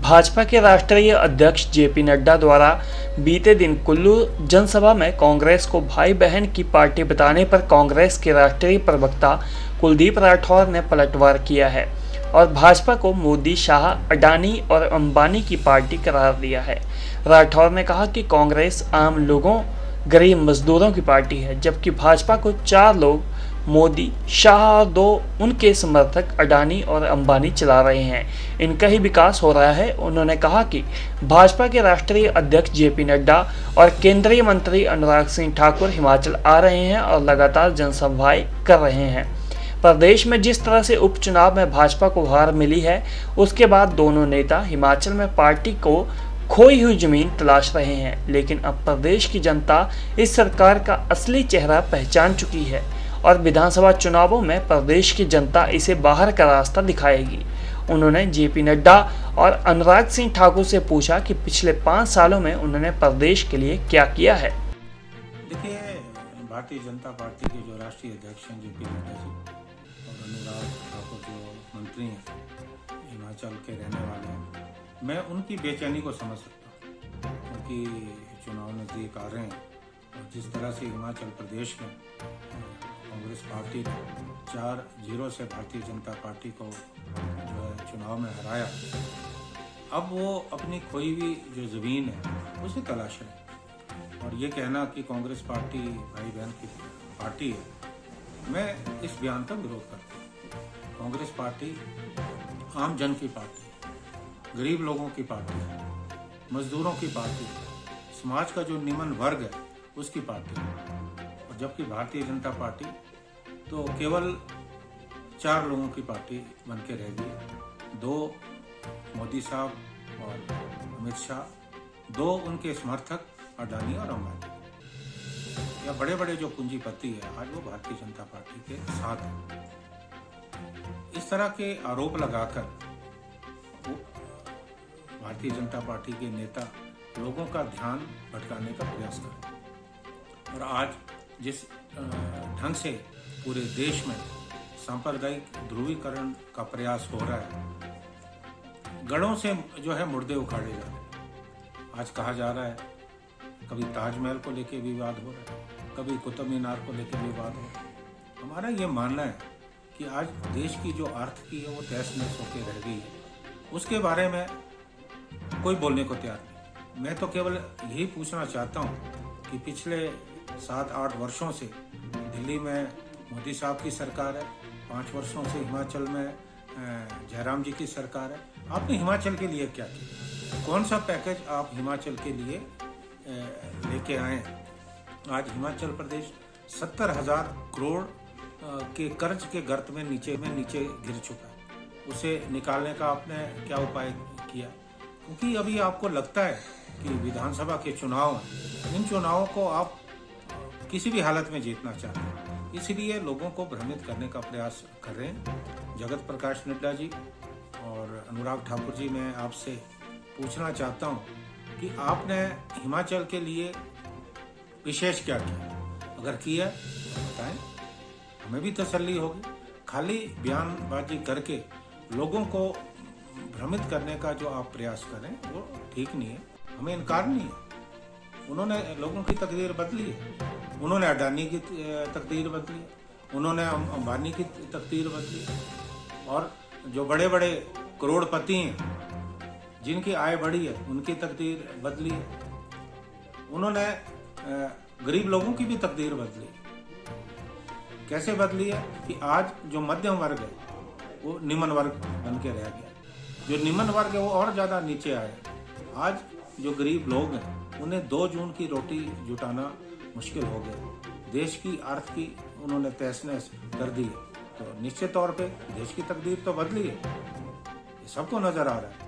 भाजपा के राष्ट्रीय अध्यक्ष जेपी नड्डा द्वारा बीते दिन कुल्लू जनसभा में कांग्रेस को भाई बहन की पार्टी बताने पर कांग्रेस के राष्ट्रीय प्रवक्ता कुलदीप राठौर ने पलटवार किया है और भाजपा को मोदी, शाह, अडानी और अंबानी की पार्टी करार दिया है। राठौर ने कहा कि कांग्रेस आम लोगों, गरीब मजदूरों की पार्टी है, जबकि भाजपा को 4 लोग मोदी, शाह और 2 उनके समर्थक अडानी और अंबानी चला रहे हैं। इनका ही विकास हो रहा है। उन्होंने कहा कि भाजपा के राष्ट्रीय अध्यक्ष जेपी नड्डा और केंद्रीय मंत्री अनुराग सिंह ठाकुर हिमाचल आ रहे हैं और लगातार जनसभाएं कर रहे हैं। प्रदेश में जिस तरह से उपचुनाव में भाजपा को हार मिली है, उसके बाद दोनों नेता हिमाचल में पार्टी को खोई हुई जमीन तलाश रहे हैं। लेकिन अब प्रदेश की जनता इस सरकार का असली चेहरा पहचान चुकी है और विधानसभा चुनावों में प्रदेश की जनता इसे बाहर का रास्ता दिखाएगी। उन्होंने जेपी नड्डा और अनुराग सिंह ठाकुर से पूछा कि पिछले 5 सालों में उन्होंने प्रदेश के लिए क्या किया है। देखिए, भारतीय जनता पार्टी के जो राष्ट्रीय अध्यक्ष हैं जेपी नड्डा जी और अनुराग ठाकुर जो मंत्री हैं, हिमाचल के रहने वाले हैं, मैं उनकी बेचैनी को समझ सकता हूँ क्योंकि चुनाव नज़दीक आ रहे हैं और जिस तरह से हिमाचल प्रदेश में कांग्रेस पार्टी ने 4-0 से भारतीय जनता पार्टी को जो है चुनाव में हराया, अब वो अपनी खोई हुई जो ज़मीन है उसे तलाश रहे हैं। और ये कहना कि कांग्रेस पार्टी भाई बहन की पार्टी है, मैं इस बयान का विरोध करता हूँ। कांग्रेस पार्टी आम जन की पार्टी है, गरीब लोगों की पार्टी है, मजदूरों की पार्टी है, समाज का जो निम्न वर्ग है उसकी पार्टी है। और जबकि भारतीय जनता पार्टी तो केवल 4 लोगों की पार्टी बन के रह गई। 2 मोदी साहब और अमित शाह, 2 उनके समर्थक अडानी और अंबानी, या बड़े बड़े जो पूंजीपति है आज वो भारतीय जनता पार्टी के साथ हैं। इस तरह के आरोप लगाकर भारतीय जनता पार्टी के नेता लोगों का ध्यान भटकाने का प्रयास करें। और आज जिस ढंग से पूरे देश में सांप्रदायिक ध्रुवीकरण का प्रयास हो रहा है, गढ़ों से जो है मुर्दे उखाड़े जा रहे हैं। आज कहा जा रहा है कभी ताजमहल को लेकर विवाद हो रहा है, कभी कुतुब मीनार को लेकर विवाद हो रहा है। हमारा ये मानना है कि आज देश की जो आर्थिकी है वो तहस नहस होकर रह गई है, उसके बारे में कोई बोलने को तैयार नहीं। मैं तो केवल यही पूछना चाहता हूँ कि पिछले 7-8 वर्षों से दिल्ली में मोदी साहब की सरकार है, 5 वर्षों से हिमाचल में जयराम जी की सरकार है। आपने हिमाचल के लिए क्या किया? कौन सा पैकेज आप हिमाचल के लिए लेके आए? आज हिमाचल प्रदेश 70,000 करोड़ के कर्ज के गर्त में नीचे गिर चुका है। उसे निकालने का आपने क्या उपाय किया? क्योंकि अभी आपको लगता है कि विधानसभा के चुनाव, इन चुनावों को आप किसी भी हालत में जीतना चाहते हैं, इसलिए लोगों को भ्रमित करने का प्रयास कर रहे हैं। जगत प्रकाश नड्डा जी और अनुराग ठाकुर जी, मैं आपसे पूछना चाहता हूं कि आपने हिमाचल के लिए विशेष क्या किया? अगर किया तो बताएं, हमें भी तसल्ली होगी। खाली बयानबाजी करके लोगों को भ्रमित करने का जो आप प्रयास करें वो ठीक नहीं है। हमें इनकार नहीं है, उन्होंने लोगों की तकदीर बदली है। उन्होंने अडानी की तकदीर बदली, उन्होंने अंबानी की तकदीर बदली, और जो बड़े बड़े करोड़पति हैं जिनकी आय बढ़ी है उनकी तकदीर बदली है। उन्होंने गरीब लोगों की भी तकदीर बदली। कैसे बदली है कि आज जो मध्यम वर्ग है वो निम्न वर्ग बन के रह गया, जो निम्न वर्ग है वो और ज़्यादा नीचे आया। आज जो गरीब लोग हैं उन्हें 2 जून की रोटी जुटाना मुश्किल हो गया। देश की आर्थिकी उन्होंने तहस नहस कर दी है। तो निश्चित तौर पे देश की तकदीर तो बदली है, ये सबको नजर आ रहा है।